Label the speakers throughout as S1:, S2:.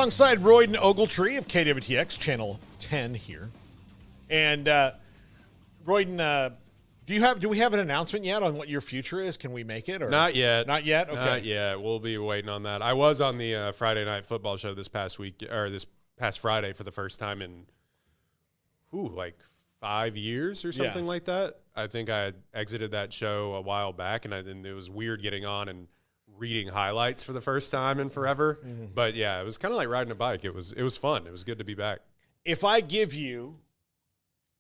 S1: alongside Royden Ogletree of KWTX, Channel 10 here. And Royden, do we have an announcement yet on what your future is? Can we make it? Or
S2: Not yet.
S1: Not yet? Okay.
S2: Not yet. We'll be waiting on that. I was on the Friday Night Football show this past week, or this past Friday for the first time in, like 5 years or something like that. I think I had exited that show a while back, and it was weird getting on and reading highlights for the first time in forever. Mm-hmm. But yeah, it was kind of like riding a bike. It was fun. It was good to be back.
S1: If I give you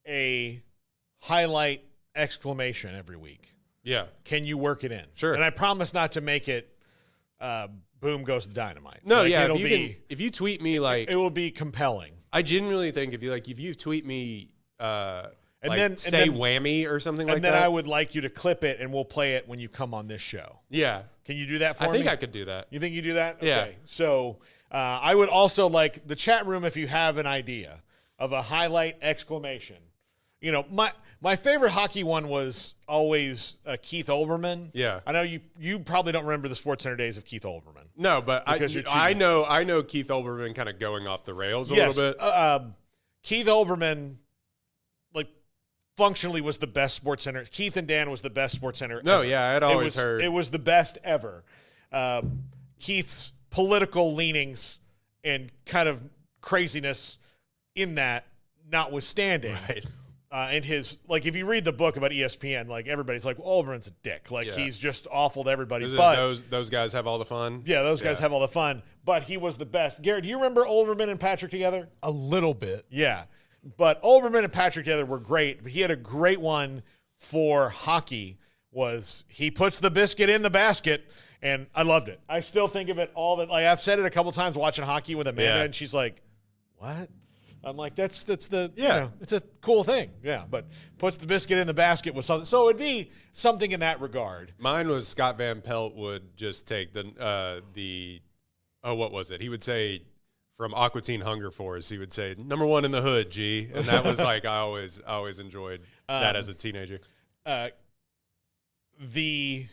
S1: a highlight exclamation every week, can you work it in?
S2: Sure.
S1: And I promise not to make it boom goes the dynamite.
S2: No, if you tweet me, like,
S1: it will be compelling.
S2: I genuinely think if you tweet me
S1: and then
S2: whammy or something like that.
S1: And then I would like you to clip it, and we'll play it when you come on this show.
S2: Yeah.
S1: Can you do that for me?
S2: I think I could do that.
S1: You think you do that?
S2: Yeah.
S1: Okay. So I would also like the chat room, if you have an idea of a highlight exclamation. You know, my favorite hockey one was always Keith Olbermann.
S2: Yeah.
S1: I know you probably don't remember the SportsCenter days of Keith Olbermann.
S2: No, but I know Keith Olbermann kind of going off the rails a little bit.
S1: Keith Olbermann, like, functionally was the best SportsCenter. Keith and Dan was the best SportsCenter
S2: No,
S1: ever.
S2: yeah, I'd always heard.
S1: It was the best ever. Keith's political leanings and kind of craziness in that notwithstanding.
S2: Right.
S1: And his, like, if you read the book about ESPN, like, everybody's like, well, Olbermann's a dick. Like, he's just awful to everybody. But
S2: those guys have all the fun?
S1: Yeah, those guys have all the fun. But he was the best. Garrett, do you remember Olbermann and Patrick together?
S3: A little bit.
S1: Yeah. But Olbermann and Patrick together were great. But he had a great one for hockey was he puts the biscuit in the basket, and I loved it. I still think of it all that. Like, I've said it a couple times watching hockey with Amanda, and she's like, what? I'm like, that's the it's a cool thing. Yeah, but puts the biscuit in the basket with something. So it'd be something in that regard.
S2: Mine was Scott Van Pelt would just take what was it? He would say from Aqua Teen Hunger Force, he would say, #1 in the hood, G. And that was like, I always enjoyed that as a teenager.
S1: The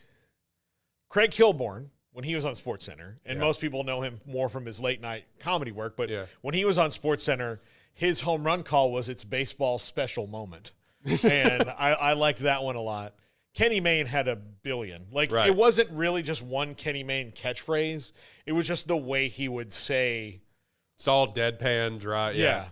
S1: Craig Kilborn, when he was on SportsCenter, and most people know him more from his late night comedy work, but when he was on SportsCenter, his home run call was "It's baseball's special moment," and I liked that one a lot. Kenny Mayne had a billion. Like, it wasn't really just one Kenny Mayne catchphrase; it was just the way he would say.
S2: It's all deadpan, dry. Yeah.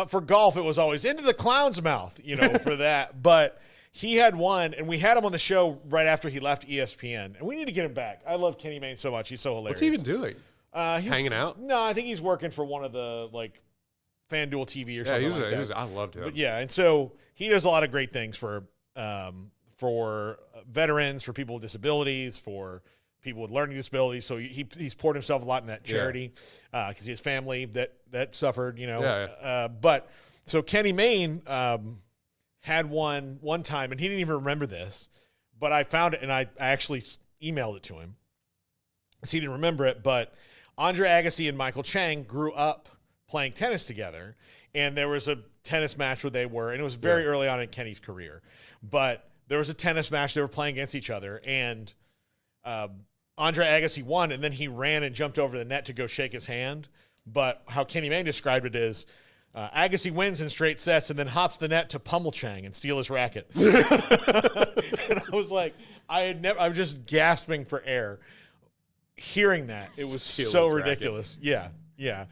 S1: For golf, it was always into the clown's mouth, for that. But he had one, and we had him on the show right after he left ESPN, and we need to get him back. I love Kenny Mayne so much; he's so hilarious.
S2: What's he even doing? He's hanging out?
S1: No, I think he's working for one of the FanDuel TV or something like that.
S2: I loved him.
S1: But and so he does a lot of great things for veterans, for people with disabilities, for people with learning disabilities. So he's poured himself a lot in that charity because he has family that suffered, But so Kenny Mayne had one time, and he didn't even remember this, but I found it, and I actually emailed it to him. So he didn't remember it, but Andre Agassi and Michael Chang grew up playing tennis together, and there was a tennis match where they were, and it was very early on in Kenny's career, but there was a tennis match they were playing against each other, and Andre Agassi won, and then he ran and jumped over the net to go shake his hand, but how Kenny Mayne described it is Agassi wins in straight sets and then hops the net to pummel Chang and steal his racket. And I was like, I was just gasping for air hearing that. It was so ridiculous. Racket. Yeah.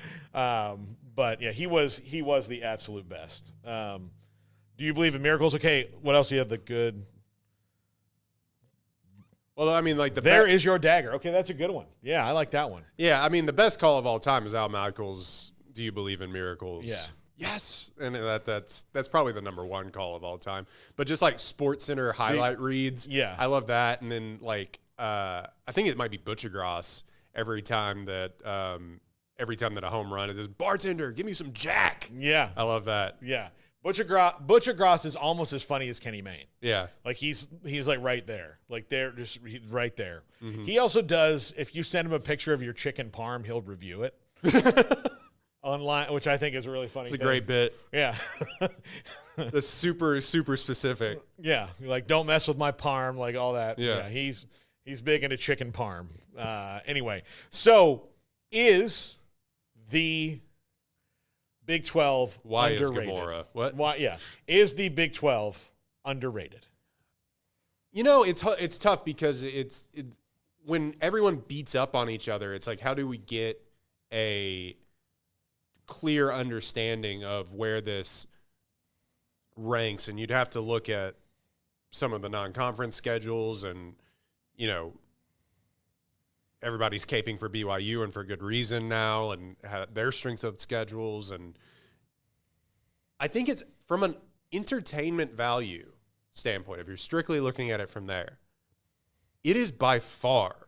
S1: But yeah, he was the absolute best. Do you believe in miracles? Okay, what else do you have the good?
S2: Well, I mean,
S1: there is your dagger. Okay, that's a good one. Yeah, I like that one.
S2: Yeah, I mean, the best call of all time is Al Michaels' "Do you believe in miracles?"
S1: Yeah.
S2: Yes, and that's probably the #1 call of all time. But just like SportsCenter highlight reads, I love that. And then I think it might be Butchergross every time that a home run is just, bartender, give me some Jack. Yeah, I love that.
S1: Yeah, Butchergross is almost as funny as Kenny Mayne.
S2: Yeah,
S1: like he's like right there, like they're just right there. Mm-hmm. He also does. If you send him a picture of your chicken parm, he'll review it. Online, which I think is a really funny
S2: thing. It's a great bit.
S1: Yeah.
S2: That's super, super specific.
S1: Yeah. Like, don't mess with my parm, like all that.
S2: Yeah.
S1: He's big into chicken parm. Anyway, so is the Big 12
S2: Why
S1: underrated?
S2: Is Gamora? What?
S1: Why? Yeah. Is the Big 12 underrated?
S2: It's tough because when everyone beats up on each other, it's like, how do we get a clear understanding of where this ranks? And you'd have to look at some of the non-conference schedules, and everybody's caping for BYU and for good reason now, and their strengths of schedules. And I think it's from an entertainment value standpoint, if you're strictly looking at it from there, it is by far,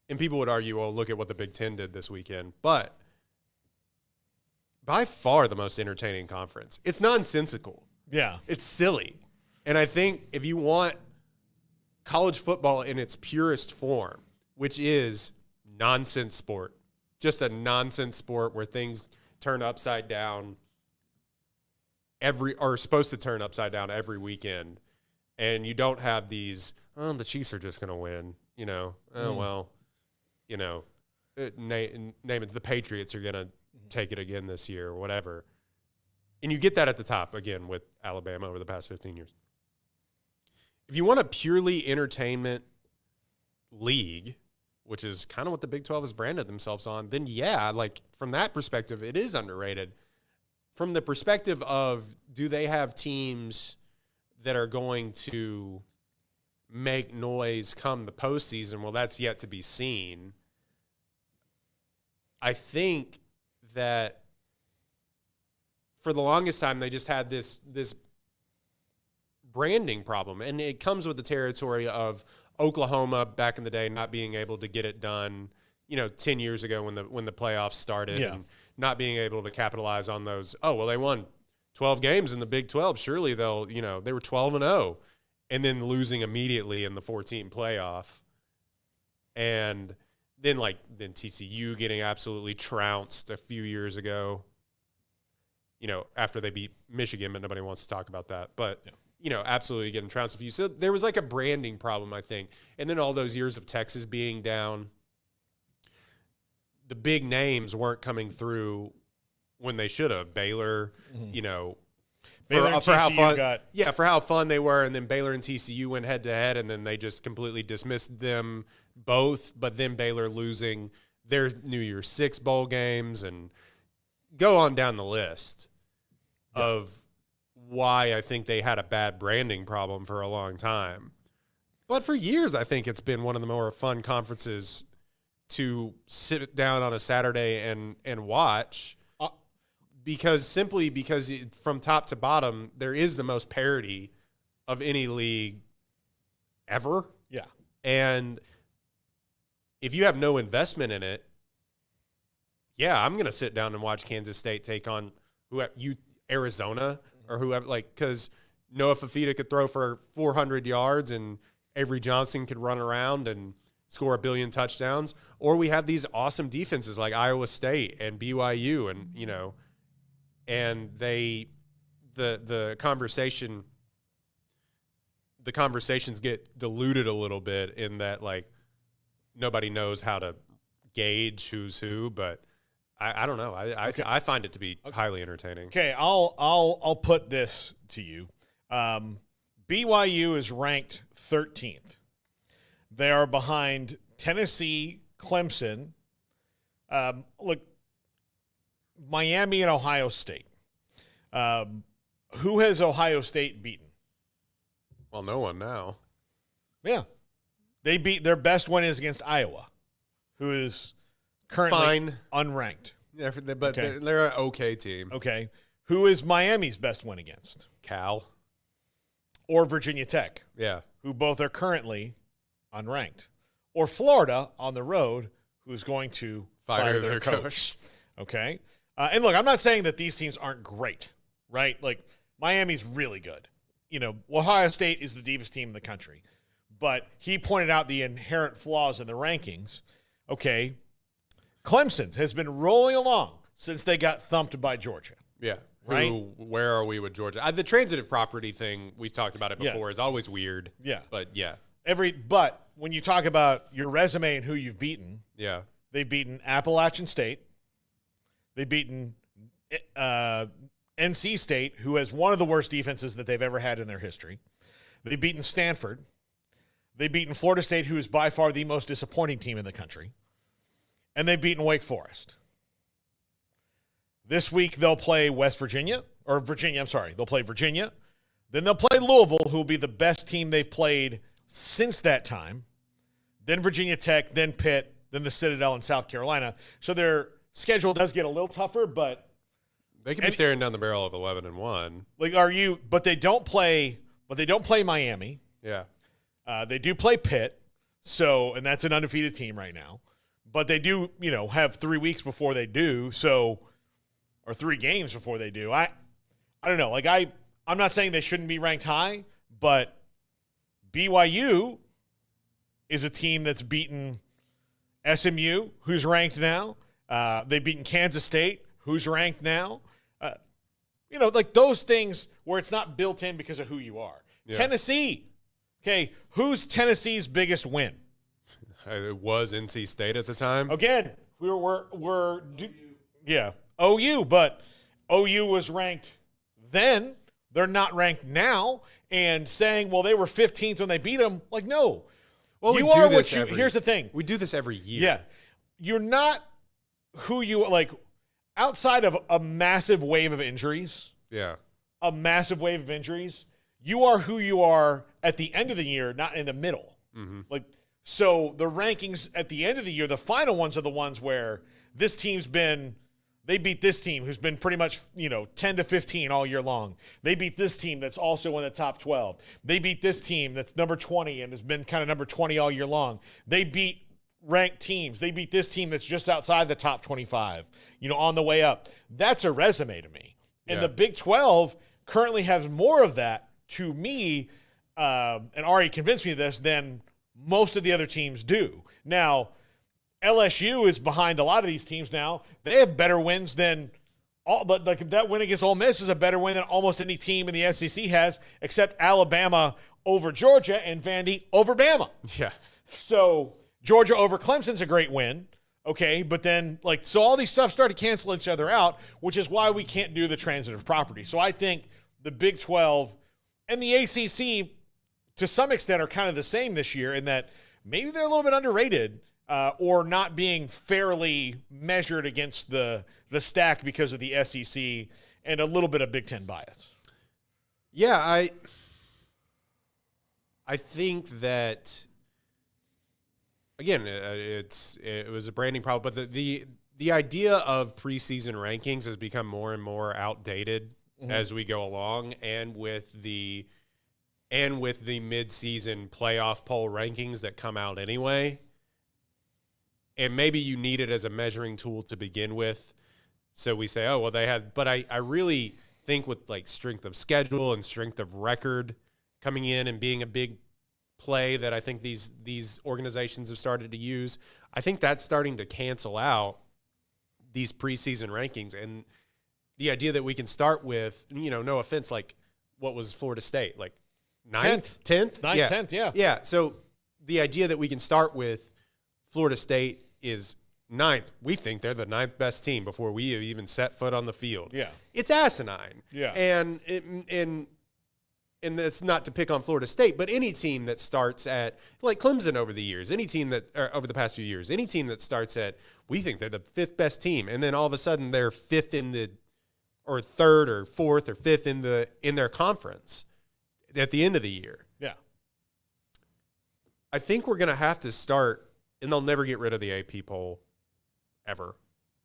S2: and people would argue, well, look at what the Big Ten did this weekend, but by far the most entertaining conference. It's nonsensical.
S1: Yeah.
S2: It's silly. And I think if you want college football in its purest form, which is nonsense sport, just a nonsense sport where things turn upside down are supposed to turn upside down every weekend, and you don't have these, the Chiefs are just going to win, name it, the Patriots are going to take it again this year or whatever. And you get that at the top, again, with Alabama over the past 15 years. If you want a purely entertainment league, which is kind of what the Big 12 has branded themselves on, then yeah, like from that perspective, it is underrated. From the perspective of, do they have teams that are going to make noise come the postseason? Well, that's yet to be seen. I think that for the longest time, they just had this branding problem, and it comes with the territory of Oklahoma back in the day not being able to get it done, 10 years ago when the playoffs started, and not being able to capitalize on those. Oh, well, they won 12 games in the Big 12. Surely they'll, they were 12-0, and then losing immediately in the 14 playoff. And then TCU getting absolutely trounced a few years ago, after they beat Michigan, but nobody wants to talk about that. But, absolutely getting trounced a few. So there was like a branding problem, I think. And then all those years of Texas being down, the big names weren't coming through when they should have. Baylor,
S1: Baylor and
S2: for how
S1: TCU
S2: fun, for how fun they were, and then Baylor and TCU went head to head, and then they just completely dismissed them both. But then Baylor losing their New Year's Six bowl games, and go on down the list of why I think they had a bad branding problem for a long time. But for years, I think it's been one of the more fun conferences to sit down on a Saturday and watch, because from top to bottom, there is the most parity of any league ever.
S1: Yeah.
S2: And if you have no investment in it, yeah, I'm going to sit down and watch Kansas State take on Arizona or whoever, because Noah Fafita could throw for 400 yards and Avery Johnson could run around and score 1 billion touchdowns. Or we have these awesome defenses like Iowa State and BYU, and and the conversations get diluted a little bit in that nobody knows how to gauge who's who, but I don't know. I find it to be highly entertaining.
S1: Okay, I'll put this to you. BYU is ranked 13th. They are behind Tennessee, Clemson, Miami, and Ohio State. Who has Ohio State beaten?
S2: Well, no one now.
S1: Yeah. Their best win is against Iowa, who is currently unranked.
S2: Yeah, but they're an okay team.
S1: Okay. Who is Miami's best win against?
S2: Cal.
S1: Or Virginia Tech.
S2: Yeah.
S1: Who both are currently unranked. Or Florida on the road, who's going to fire their coach. Okay. And look, I'm not saying that these teams aren't great, right? Miami's really good. Ohio State is the deepest team in the country. But he pointed out the inherent flaws in the rankings. Okay. Clemson has been rolling along since they got thumped by Georgia.
S2: Yeah.
S1: Right?
S2: Where are we with Georgia? The transitive property thing, we've talked about it before, is always weird.
S1: Yeah.
S2: But, yeah.
S1: But when you talk about your resume and who you've beaten,
S2: yeah,
S1: they've beaten Appalachian State, They've beaten NC State, who has one of the worst defenses that they've ever had in their history. They've beaten Stanford. They've beaten Florida State, who is by far the most disappointing team in the country. And they've beaten Wake Forest. This week they'll play They'll play Virginia. Then they'll play Louisville, who will be the best team they've played since that time. Then Virginia Tech, then Pitt, then the Citadel in South Carolina. So their schedule does get a little tougher, but
S2: they can be staring down the barrel of 11-1.
S1: But they don't play Miami.
S2: Yeah.
S1: They do play Pitt. And that's an undefeated team right now. But they do, have 3 weeks before they do. Or 3 games before they do. I don't know. I'm not saying they shouldn't be ranked high, but BYU is a team that's beaten SMU, who's ranked now. They've beaten Kansas State, who's ranked now. Those things where it's not built in because of who you are. Yeah. Tennessee. Okay, who's Tennessee's biggest win?
S2: It was NC State at the time.
S1: Again, OU, but OU was ranked then. They're not ranked now. And saying, well, they were 15th when they beat them, no.
S2: Well,
S1: here's the thing.
S2: We do this every year.
S1: Yeah. You're not who you outside of a massive wave of injuries.
S2: Yeah.
S1: A massive wave of injuries. You are who you are at the end of the year, not in the middle.
S2: Mm-hmm.
S1: So the rankings at the end of the year, the final ones are the ones where this team's they beat this team who's been pretty much, 10 to 15 all year long. They beat this team that's also in the top 12. They beat this team that's number 20 and has been kind of number 20 all year long. They beat ranked teams. They beat this team that's just outside the top 25, on the way up. That's a resume to me. And the Big 12 currently has more of that to me, and Ari convinced me of this, than most of the other teams do. Now, LSU is behind a lot of these teams now. They have better wins than that win against Ole Miss is a better win than almost any team in the SEC has, except Alabama over Georgia and Vandy over Bama.
S2: Yeah.
S1: So Georgia over Clemson's a great win. Okay, but then so all these stuff start to cancel each other out, which is why we can't do the transitive property. So I think the Big 12 and the ACC to some extent are kind of the same this year in that maybe they're a little bit underrated. Or not being fairly measured against the stack because of the SEC and a little bit of Big Ten bias.
S2: Yeah, I think that again, it was a branding problem, but the idea of preseason rankings has become more and more outdated as we go along, and with the mid-season playoff poll rankings that come out anyway. And maybe you need it as a measuring tool to begin with. So we say, oh, well, they had – but I really think with, strength of schedule and strength of record coming in and being a big play that I think these organizations have started to use, I think that's starting to cancel out these preseason rankings. And the idea that we can start with, no offense, what was Florida State? 9th? 10th?
S1: 9th,
S2: yeah.
S1: 10th, yeah.
S2: Yeah, so the idea that we can start with Florida State is 9th. We think they're the 9th best team before we have even set foot on the field.
S1: Yeah.
S2: It's asinine.
S1: Yeah.
S2: And that's not to pick on Florida State, but any team that starts at, Clemson over the years, over the past few years, any team that starts at, we think they're the 5th best team, and then all of a sudden they're 5th or 3rd or 4th or 5th in their conference at the end of the year.
S1: Yeah.
S2: I think we're going to have to start. And they'll never get rid of the AP poll, ever.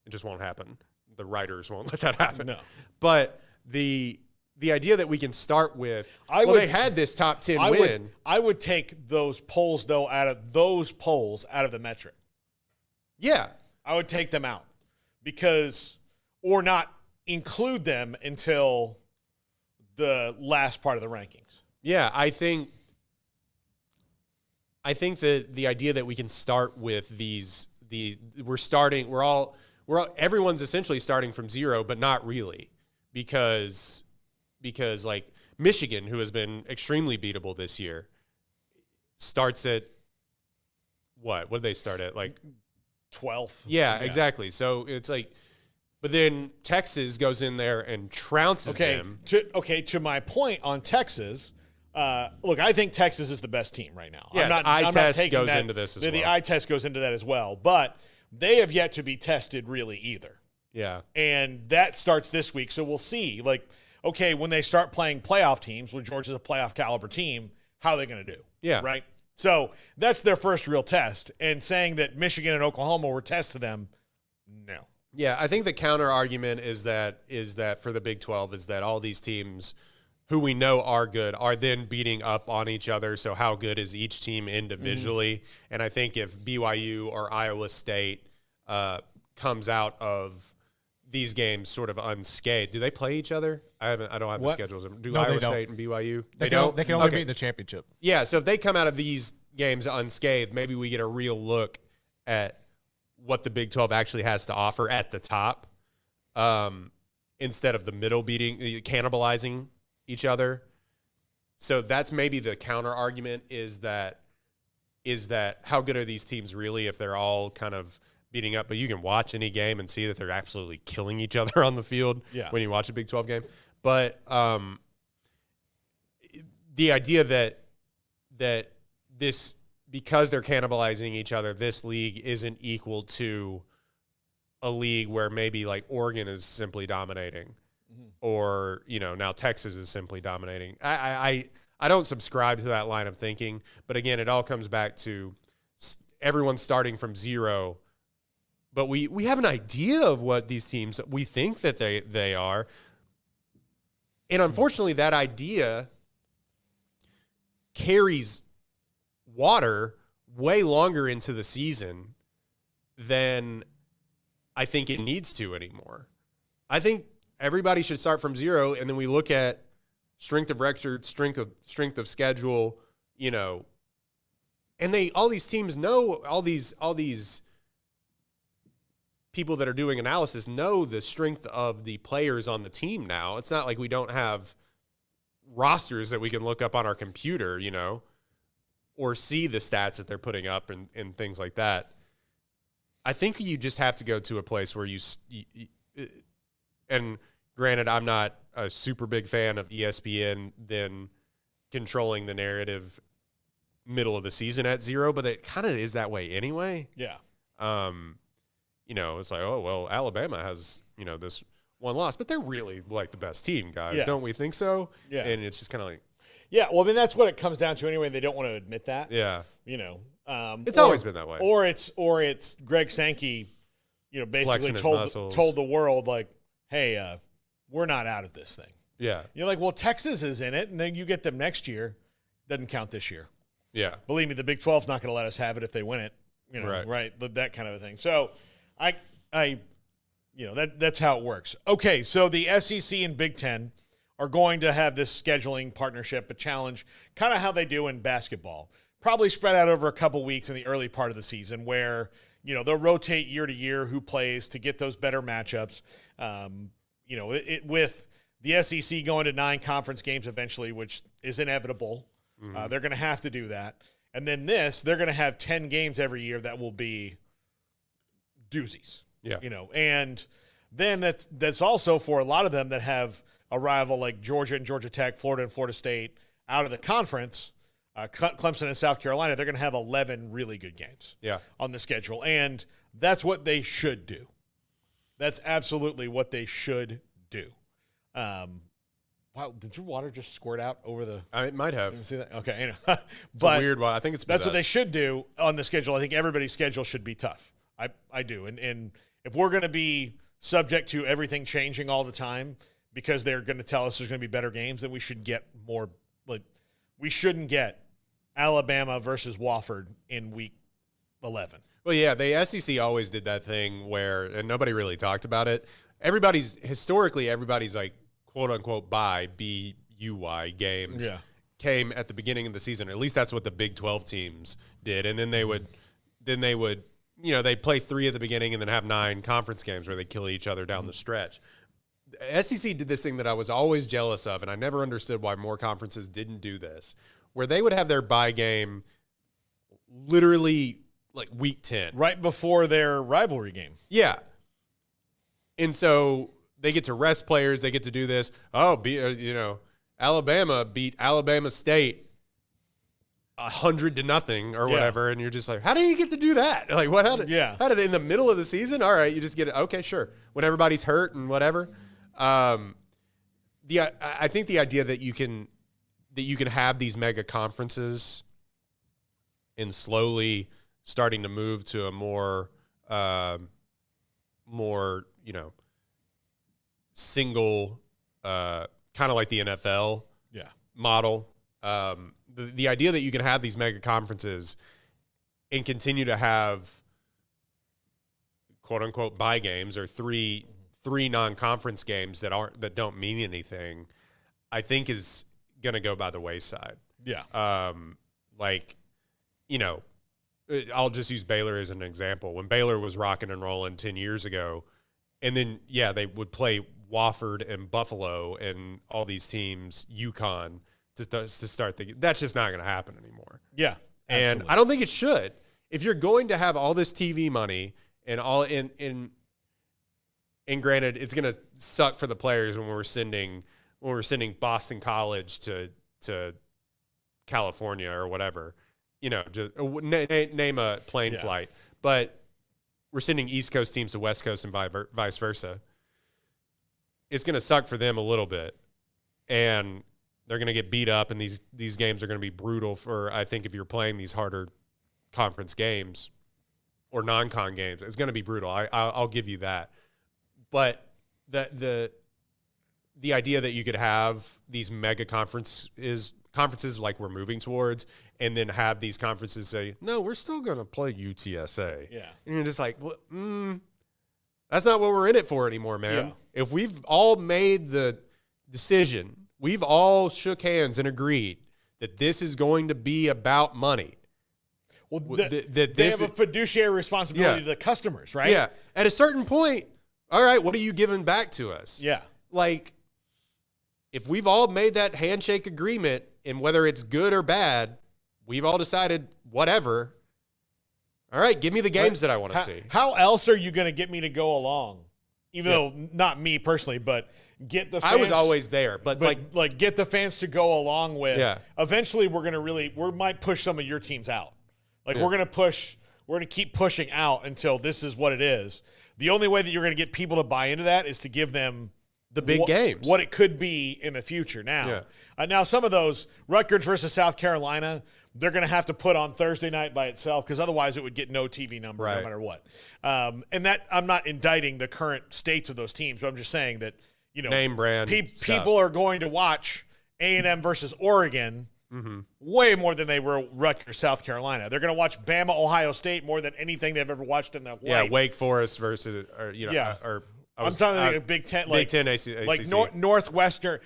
S2: It just won't happen. The writers won't let that happen.
S1: No.
S2: But the idea that we can start with, they had this top 10 win.
S1: I would take those polls, though, out of the metric.
S2: Yeah.
S1: I would take them out or not include them until the last part of the rankings.
S2: Yeah, I think that the idea that we can start with everyone's essentially starting from zero, but not really, because Michigan, who has been extremely beatable this year, starts at what did they start at?
S1: 12th.
S2: Yeah, exactly. So it's But then Texas goes in there and trounces them.
S1: To my point on Texas, look, I think Texas is the best team right now.
S2: Yes, eye test goes into this as well.
S1: The eye test goes into that as well. But they have yet to be tested really either.
S2: Yeah.
S1: And that starts this week. So we'll see. Like, okay, when they start playing playoff teams, when Georgia's a playoff caliber team, how are they going to do?
S2: Yeah.
S1: Right? So that's their first real test. And saying that Michigan and Oklahoma were tested them, no.
S2: Yeah, I think the counter argument is that for the Big 12 is that all these teams who we know are good are then beating up on each other. So how good is each team individually? Mm-hmm. And I think if BYU or Iowa State comes out of these games sort of unscathed, do they play each other? I don't have the schedules. Do Iowa State and BYU?
S3: They don't. They can only beat in the championship.
S2: Yeah, so if they come out of these games unscathed, maybe we get a real look at what the Big 12 actually has to offer at the top, instead of the middle cannibalizing each other. So that's maybe the counter argument is that how good are these teams really if they're all kind of beating up? But you can watch any game and see that they're absolutely killing each other on the field when you watch a Big 12 game. But the idea that this, because they're cannibalizing each other, this league isn't equal to a league where maybe like Oregon is simply dominating, or now Texas is simply dominating. I don't subscribe to that line of thinking, but again, it all comes back to everyone starting from zero. But we have an idea of what these teams we think that they are, and unfortunately, that idea carries water way longer into the season than I think it needs to anymore. I think everybody should start from zero, and then we look at strength of record, strength of schedule, and all these teams know, all these people that are doing analysis know the strength of the players on the team now. It's not like we don't have rosters that we can look up on our computer, or see the stats that they're putting up and things like that. I think you just have to go to a place where you and granted, I'm not a super big fan of ESPN then controlling the narrative middle of the season at zero, but it kind of is that way anyway.
S1: Yeah.
S2: It's like, oh, well, Alabama has, this one loss, but they're really like the best team, guys. Don't we think so?
S1: Yeah.
S2: And it's just kind of like,
S1: yeah, well, I mean, that's what it comes down to anyway. They don't want to admit that.
S2: Yeah.
S1: It's
S2: always been that way.
S1: Or it's Greg Sankey, basically told the world, like, hey, we're not out of this thing.
S2: Yeah.
S1: You're like, well, Texas is in it, and then you get them next year. Doesn't count this year.
S2: Yeah.
S1: Believe me, the Big 12's not going to let us have it if they win it. Right? That kind of a thing. So, that's how it works. Okay, so the SEC and Big Ten are going to have this scheduling partnership, a challenge, kind of how they do in basketball. Probably spread out over a couple weeks in the early part of the season where, they'll rotate year to year who plays to get those better matchups. With the SEC going to 9 conference games eventually, which is inevitable. Mm-hmm. They're going to have to do that. And then they're going to have 10 games every year that will be doozies.
S2: Yeah.
S1: And then that's also for a lot of them that have a rival like Georgia and Georgia Tech, Florida and Florida State out of the conference, Clemson and South Carolina, they're going to have 11 really good games on the schedule. And that's what they should do. That's absolutely what they should do. Wow, did your water just squirt out over the?
S2: It might have.
S1: Didn't see that? Okay,
S2: but it's a weird one. I think it's
S1: that's what they should do on the schedule. I think everybody's schedule should be tough. I do, and if we're going to be subject to everything changing all the time because they're going to tell us there's going to be better games, then we should get more. Like, we shouldn't get Alabama versus Wofford in week 11.
S2: Well, yeah, the SEC always did that thing where, and nobody really talked about it. Everybody's like, quote unquote, BUY games came at the beginning of the season. At least that's what the Big 12 teams did. And then they would, they'd play 3 at the beginning and then have 9 conference games where they kill each other down the stretch. The SEC did this thing that I was always jealous of, and I never understood why more conferences didn't do this, where they would have their bye game literally like week 10.
S1: Right before their rivalry game.
S2: Yeah. And so they get to rest players. They get to do this. Alabama beat Alabama State 100-0 or whatever, and you're just like, how do you get to do that? Like, what? How did they, in the middle of the season? All right, you just get it. Okay, sure. When everybody's hurt and whatever. I think the idea that you can have these mega conferences and slowly starting to move to a more single, kind of like the NFL model. The idea that you can have these mega conferences and continue to have quote unquote bye games or three non-conference games that don't mean anything, I think is going to go by the wayside. Yeah. I'll just use Baylor as an example. When Baylor was rocking and rolling 10 years ago, and then, they would play Wofford and Buffalo and all these teams, UConn, to start thinking, that's just not going to happen anymore. Yeah. Absolutely. And I don't think it should. If you're going to have all this TV money and all and granted, it's going to suck for the players when we're sending Boston College to California or whatever, just name a plane flight, but we're sending East Coast teams to West Coast and vice versa. It's going to suck for them a little bit, and they're going to get beat up, and these games are going to be brutal for, I think, if you're playing these harder conference games or non-con games, it's going to be brutal. I'll give you that. But the idea that you could have these mega conferences like we're moving towards, and then have these conferences say, no, we're still going to play UTSA. Yeah. And you're just like, that's not what we're in it for anymore, man. Yeah. If we've all made the decision, we've all shook hands and agreed that this is going to be about money.
S1: Well, they have a fiduciary responsibility to the customers, right?
S2: Yeah. At a certain point, all right, what are you giving back to us? Yeah. Like, if we've all made that handshake agreement, and whether it's good or bad, we've all decided whatever. All right, give me the games that I want to see.
S1: How else are you going to get me to go along? Even though not me personally, but get the fans.
S2: I was always there, but
S1: like get the fans to go along with. Yeah. Eventually, we might push some of your teams out. Like we're going to keep pushing out until this is what it is. The only way that you're going to get people to buy into that is to give them
S2: the big games,
S1: what it could be in the future. Now, now some of those, Rutgers versus South Carolina, they're going to have to put on Thursday night by itself, because otherwise it would get no TV number no matter what. And that, I'm not indicting the current states of those teams, but I'm just saying that,
S2: name brand
S1: people are going to watch A&M versus Oregon way more than they were Rutgers, South Carolina. They're going to watch Bama, Ohio State more than anything they've ever watched in their life.
S2: Yeah, Wake Forest versus,
S1: I'm talking like a Big Ten, like
S2: Big Ten, ACC.
S1: Like Northwestern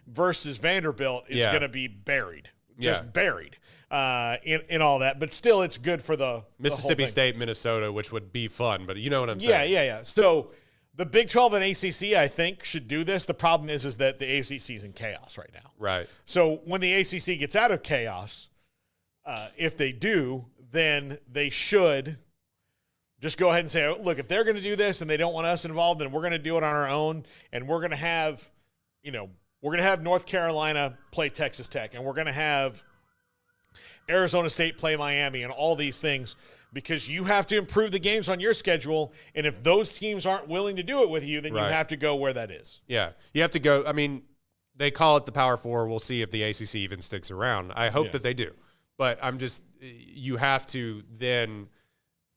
S1: versus Vanderbilt is going to be buried, buried in all that. But still, it's good for the
S2: Mississippi State, Minnesota, which would be fun. But you know what I'm saying?
S1: Yeah. So the Big 12 and ACC, I think, should do this. The problem is that the ACC is in chaos right now.
S2: Right.
S1: So when the ACC gets out of chaos, if they do, then they should just go ahead and say, look, if they're going to do this and they don't want us involved, then we're going to do it on our own, and we're going to have, North Carolina play Texas Tech, and we're going to have Arizona State play Miami, and all these things, because you have to improve the games on your schedule, and if those teams aren't willing to do it with you, then you have to go where that is.
S2: Yeah, you have to go. I mean, they call it the Power Four. We'll see if the ACC even sticks around. I hope that they do, but you have to then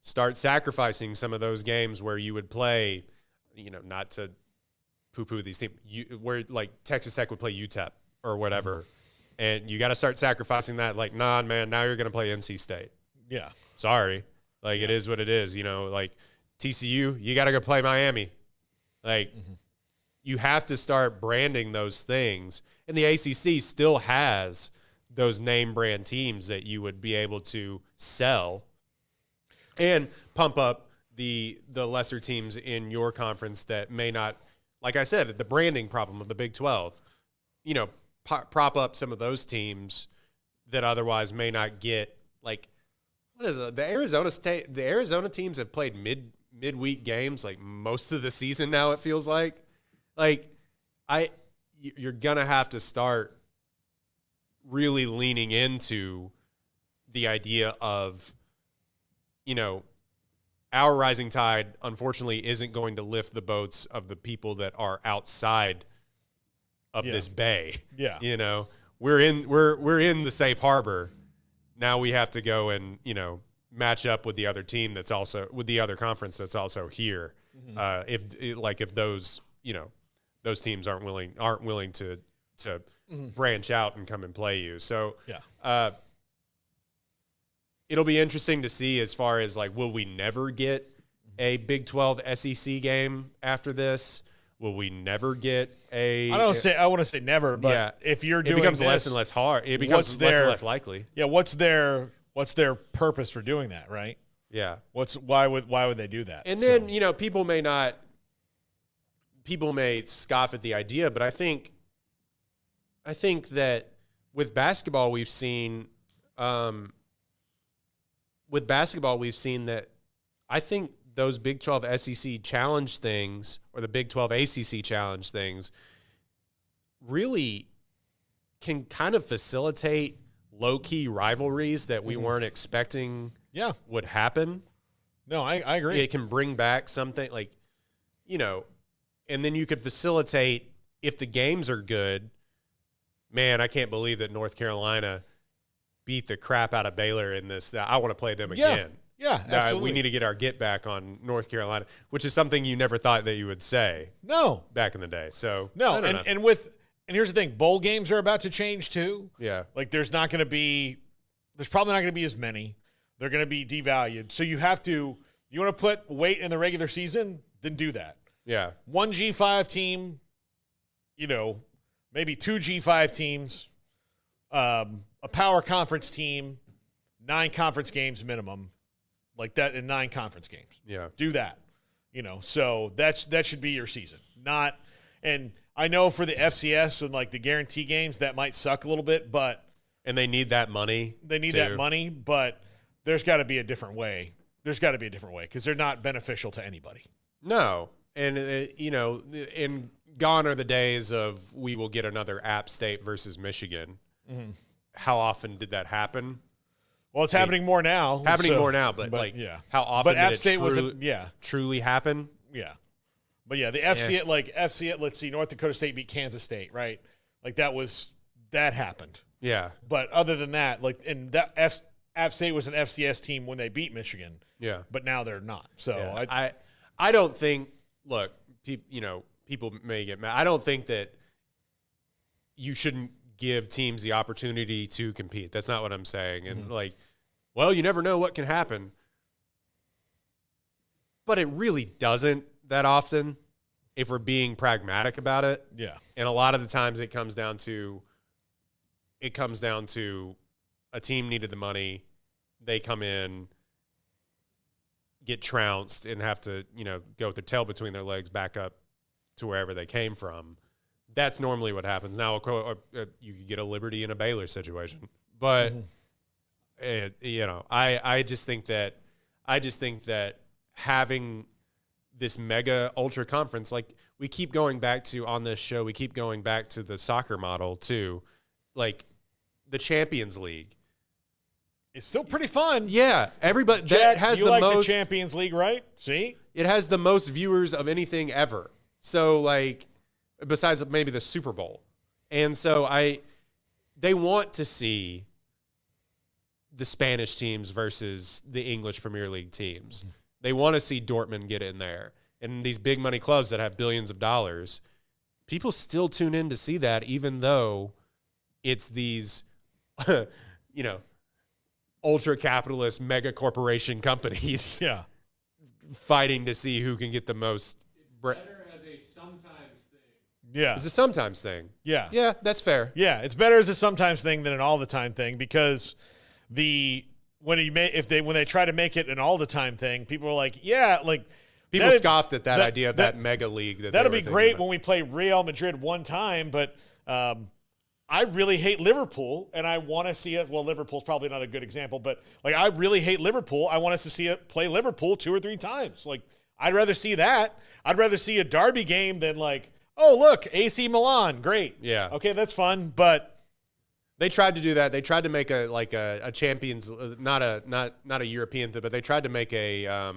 S2: start sacrificing some of those games where you would play, not to poo-poo these teams, where like Texas Tech would play UTEP or whatever, and you got to start sacrificing that. Like, nah, man, now you're going to play NC State. Yeah. Sorry. Like, it is what it is. Like TCU, you got to go play Miami. Like, you have to start branding those things. And the ACC still has those name brand teams that you would be able to sell and pump up the lesser teams in your conference that may not, like I said, the branding problem of the Big 12, prop up some of those teams that otherwise may not get, like, what is it? The Arizona teams have played midweek games like most of the season now, it feels like you're going to have to start really leaning into the idea of, our rising tide, unfortunately, isn't going to lift the boats of the people that are outside of this bay.
S1: Yeah.
S2: We're in the safe harbor. Now we have to go and, match up with the other team that's also with the other conference that's also here. If those, those teams aren't willing to branch out and come and play you. So, it'll be interesting to see as far as will we never get a Big 12 SEC game after this? Will we never get a?
S1: I want to say never, but if you're doing
S2: it becomes
S1: this,
S2: less and less hard. It becomes less and less likely.
S1: Yeah. What's their purpose for doing that? Right.
S2: Yeah.
S1: Why would they do that?
S2: And then, people may scoff at the idea, but I think that with basketball we've seen that I think those Big 12 SEC challenge things or the Big 12 ACC challenge things really can kind of facilitate low-key rivalries that we weren't expecting would happen.
S1: No, I agree.
S2: It can bring back something and then you could facilitate if the games are good. Man, I can't believe that North Carolina beat the crap out of Baylor in this. I want to play them again.
S1: Yeah, absolutely.
S2: We need to get our get back on North Carolina, which is something you never thought that you would say.
S1: No,
S2: back in the day. So
S1: no, and here's the thing: bowl games are about to change too.
S2: Yeah,
S1: there's probably not going to be as many. They're going to be devalued. So you want to put weight in the regular season, then do that.
S2: Yeah,
S1: one G5 team, maybe two G5 teams, a power conference team, 9 conference games minimum. Like that in 9 conference games.
S2: Yeah.
S1: Do that. So that should be your season. And I know for the FCS and the guarantee games that might suck a little bit, but
S2: and they need that money.
S1: But there's got to be a different way. Because they're not beneficial to anybody.
S2: No. And and gone are the days of we will get another App State versus Michigan. Mm-hmm. How often did that happen?
S1: Well, it's happening more now.
S2: But how often
S1: App State
S2: truly happen?
S1: Yeah. But the FCS, let's see, North Dakota State beat Kansas State, right? That happened.
S2: Yeah.
S1: But other than that, App State was an FCS team when they beat Michigan.
S2: Yeah.
S1: But now they're not. So
S2: I don't think, look, people may get mad. I don't think that you shouldn't give teams the opportunity to compete. That's not what I'm saying. And you never know what can happen. But it really doesn't that often if we're being pragmatic about it.
S1: Yeah.
S2: And a lot of the times it comes down to a team needed the money. They come in, get trounced, and have to, go with their tail between their legs back up to wherever they came from. That's normally what happens. Now, you could get a Liberty in a Baylor situation, but I just think that having this mega ultra conference, we keep going back to on this show, we keep going back to the soccer model too, the Champions League.
S1: It's still pretty fun.
S2: Yeah, everybody
S1: Chad,
S2: that has
S1: the Champions League, right? See,
S2: it has the most viewers of anything ever. So besides maybe the Super Bowl. And so they want to see the Spanish teams versus the English Premier League teams. Mm-hmm. They want to see Dortmund get in there. And these big money clubs that have billions of dollars, people still tune in to see that, even though it's these, ultra capitalist mega corporation companies fighting to see who can get the most.
S1: Yeah.
S2: It's a sometimes thing.
S1: Yeah.
S2: Yeah, that's fair.
S1: Yeah, it's better as a sometimes thing than an all the time thing because when they try to make it an all the time thing, people are like,
S2: people scoffed at that idea of that mega league.
S1: That'll be great when we play Real Madrid one time, but I really hate Liverpool, and I want to see it. Well, Liverpool's probably not a good example, but I really hate Liverpool. I want us to see it play Liverpool 2 or 3 times. I'd rather see that. I'd rather see a derby game than like, oh, look, AC Milan, great.
S2: Yeah.
S1: Okay, that's fun, but
S2: they tried to do that. They tried to make a Champions, not a European thing, but they tried to make a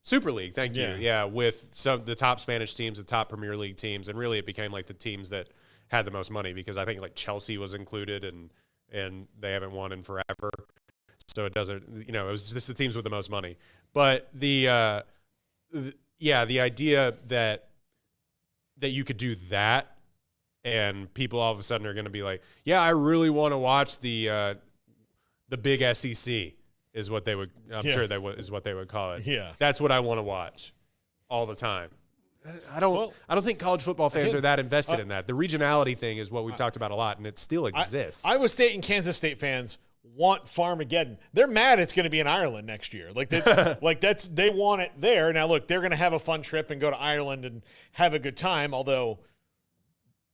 S2: Super League. Thank you. Yeah, with the top Spanish teams, the top Premier League teams, and really it became like the teams that had the most money, because I think like Chelsea was included, and they haven't won in forever. So it doesn't, it was just the teams with the most money. But the idea that you could do that, and people all of a sudden are going to be like, yeah, I really want to watch the big SEC is what they would. I'm sure is what they would call it.
S1: Yeah,
S2: that's what I want to watch all the time. I don't think college football fans are that invested in that. The regionality thing is what we've talked about a lot, and it still exists.
S1: Iowa State and Kansas State fans want Farmageddon. They're mad it's going to be in Ireland next year. Like they want it there. Now look, they're going to have a fun trip and go to Ireland and have a good time, although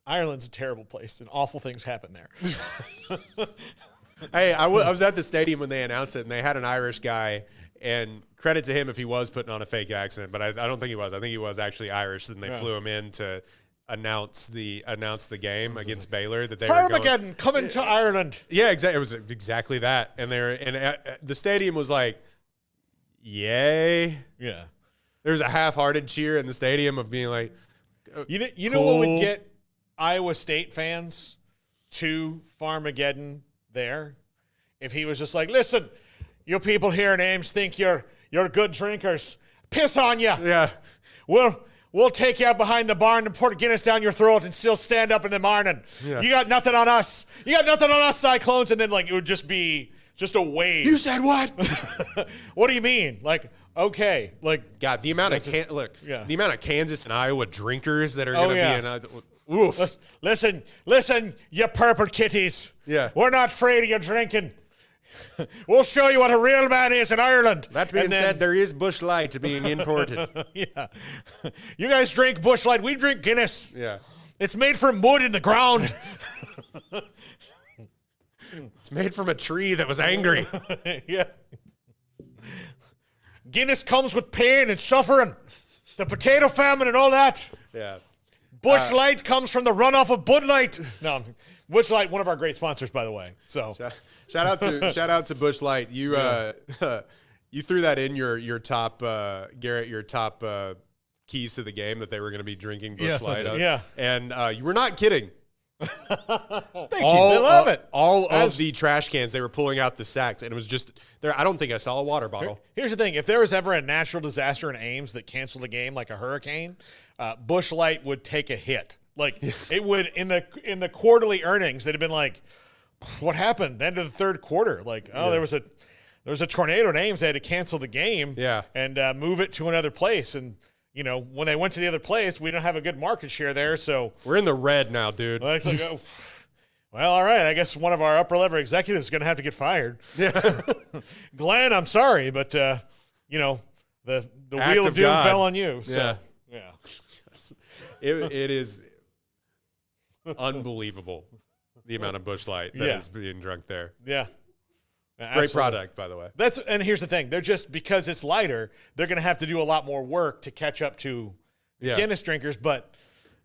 S1: Ireland's a terrible place and awful things happen there.
S2: Hey, I was at the stadium when they announced it, and they had an Irish guy, and credit to him if he was putting on a fake accent, but I don't think he was. I think he was actually Irish, and they flew him in to announce the game against Baylor that they
S1: Farmageddon coming to Ireland.
S2: Yeah, exactly. It was exactly that, and the stadium was like, yay.
S1: Yeah.
S2: There was a half-hearted cheer in the stadium of being like,
S1: you know what would get Iowa State fans to Farmageddon there? If he was just like, listen, you people here in Ames think you're good drinkers. Piss on you.
S2: Yeah.
S1: We'll take you out behind the barn and pour Guinness down your throat and still stand up in the morning. Yeah. You got nothing on us. You got nothing on us, Cyclones. And then like it would just be just a wave.
S2: You said what?
S1: What do you mean? Like, okay, like
S2: God, the amount of the amount of Kansas and Iowa drinkers that are going to be in. Oof.
S1: Listen, you purple kitties.
S2: Yeah.
S1: We're not afraid of your drinking. We'll show you what a real man is in Ireland.
S2: That being said, there is Busch Light being imported.
S1: Yeah. You guys drink Busch Light. We drink Guinness.
S2: Yeah.
S1: It's made from mud in the ground.
S2: It's made from a tree that was angry.
S1: Yeah. Guinness comes with pain and suffering. The potato famine and all that.
S2: Yeah.
S1: Busch Light comes from the runoff of Bud Light. No, Busch Light, one of our great sponsors, by the way. So
S2: shout out to Busch Light. You you threw that in your top Garrett, your top keys to the game that they were going to be drinking Busch Light.
S1: Yeah,
S2: and you were not kidding.
S1: Thank you. They love it.
S2: All of the trash cans, they were pulling out the sacks, and it was just there. I don't think I saw a water bottle.
S1: Here's the thing: if there was ever a natural disaster in Ames that canceled a game, like a hurricane, Busch Light would take a hit. Like it would in the quarterly earnings. They'd have been like, "What happened?" End of the third quarter, like, "Oh, there was a tornado in Ames. They had to cancel the game, and move it to another place." And when they went to the other place, we don't have a good market share there, so
S2: we're in the red now, dude.
S1: Well, all right. I guess one of our upper level executives is going to have to get fired.
S2: Yeah,
S1: Glenn, I'm sorry, but the wheel of doom fell on you. So, yeah.
S2: It is unbelievable the amount of Busch Light that is being drunk there.
S1: Yeah.
S2: Great product, by the way.
S1: And here's the thing. They're just, because it's lighter, they're going to have to do a lot more work to catch up to Guinness drinkers. But,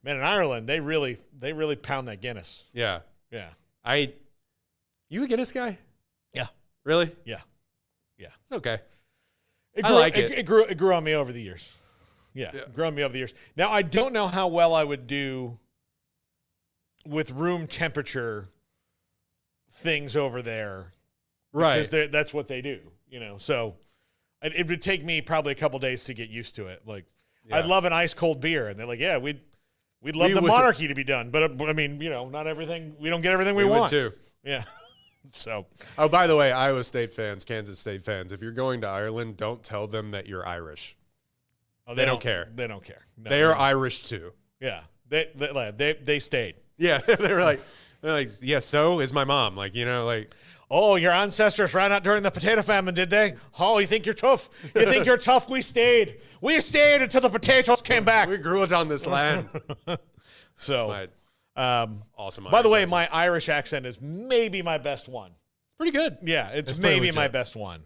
S1: man, in Ireland, they really pound that Guinness.
S2: Yeah.
S1: Yeah.
S2: You a Guinness guy?
S1: Yeah.
S2: Really?
S1: Yeah.
S2: It's okay.
S1: I like it. It grew on me over the years. Yeah. It grew on me over the years. Now, I don't know how well I would do with room temperature things over there.
S2: Right.
S1: Because that's what they do, So it would take me probably a couple days to get used to it. Like, I'd love an ice cold beer, and they're like, "Yeah, we'd love the monarchy to be done, but I mean, not everything. We don't get everything we want
S2: would too.
S1: Yeah. So.
S2: Oh, by the way, Iowa State fans, Kansas State fans, if you're going to Ireland, don't tell them that you're Irish.
S1: Oh,
S2: they don't care.
S1: They don't care. No,
S2: they are Irish too.
S1: Yeah. They stayed.
S2: Yeah. They're like, yeah. So is my mom. Like,
S1: oh, your ancestors ran out during the potato famine, did they? Oh, you think you're tough? You think you're tough? We stayed. We stayed until the potatoes came back.
S2: We grew it on this land.
S1: So,
S2: awesome.
S1: By the way, my Irish accent is maybe my best one.
S2: It's pretty good.
S1: Yeah, it's maybe my best one.